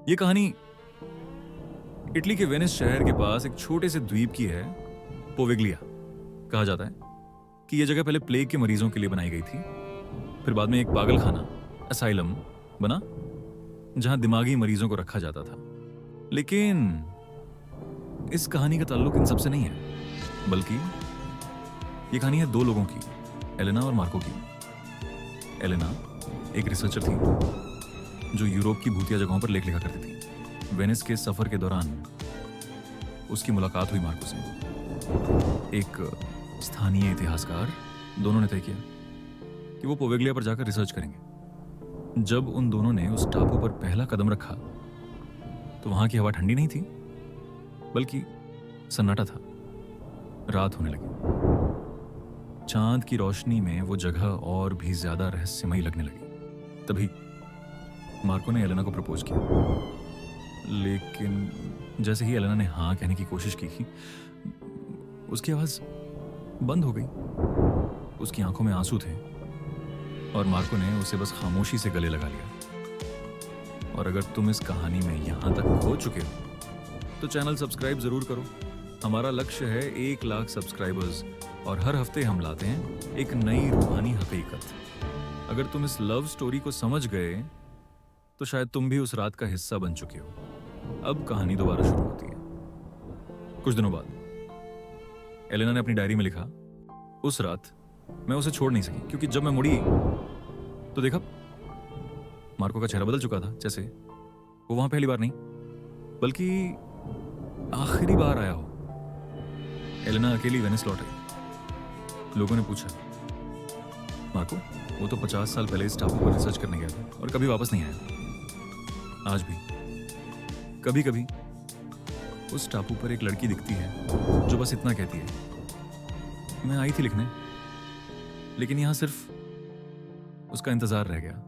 ये कहानी इटली के वेनिस शहर के पास एक छोटे से द्वीप की है, पोवेग्लिया। कहा जाता है कि यह जगह पहले प्लेग के मरीजों के लिए बनाई गई थी, फिर बाद में एक पागलखाना, असाइलम बना जहां दिमागी मरीजों को रखा जाता था। लेकिन इस कहानी का ताल्लुक इन सबसे नहीं है, बल्कि ये कहानी है दो लोगों की, एलेना और मार्को की। एलेना एक रिसर्चर थी जो यूरोप की भूतिया जगहों पर लेख लिखा करती थी। वेनिस के सफर के दौरान उसकी मुलाकात हुई मार्को से, एक स्थानीय इतिहासकार। दोनों ने तय किया कि वो पोवेग्लिया पर जाकर रिसर्च करेंगे। जब उन दोनों ने उस टापू पर पहला कदम रखा तो वहां की हवा ठंडी नहीं थी, बल्कि सन्नाटा था। रात होने लगी। चांद की रोशनी में वो जगह और भी ज्यादा रहस्यमयी लगने लगी। तभी मार्को ने एलेना को प्रपोज किया, लेकिन जैसे ही एलेना ने हाँ कहने की कोशिश की, उसकी आवाज बंद हो गई। उसकी आंखों में आंसू थे और मार्को ने उसे बस खामोशी से गले लगा लिया। और अगर तुम इस कहानी में यहां तक खो चुके हो तो चैनल सब्सक्राइब जरूर करो। हमारा लक्ष्य है 1 लाख सब्सक्राइबर्स और हर हफ्ते हम लाते हैं एक नई रूहानी हकीकत। अगर तुम इस लव स्टोरी को समझ गए तो शायद तुम भी उस रात का हिस्सा बन चुके हो। अब कहानी दोबारा शुरू होती है। कुछ दिनों बाद एलेना ने अपनी डायरी में लिखा, उस रात मैं उसे छोड़ नहीं सकी, क्योंकि जब मैं मुड़ी तो देखा मार्को का चेहरा बदल चुका था। जैसे वो वहां पहली बार नहीं बल्कि आखिरी बार आया हो। एलेना अकेली वेनिस लौट आई। लोगों ने पूछा, मार्को? वो तो 50 साल पहले इस टापू पर रिसर्च करने गया था और कभी वापस नहीं आया। आज भी कभी कभी उस टापू पर एक लड़की दिखती है जो बस इतना कहती है, मैं आई थी लिखने, लेकिन यहां सिर्फ उसका इंतजार रह गया।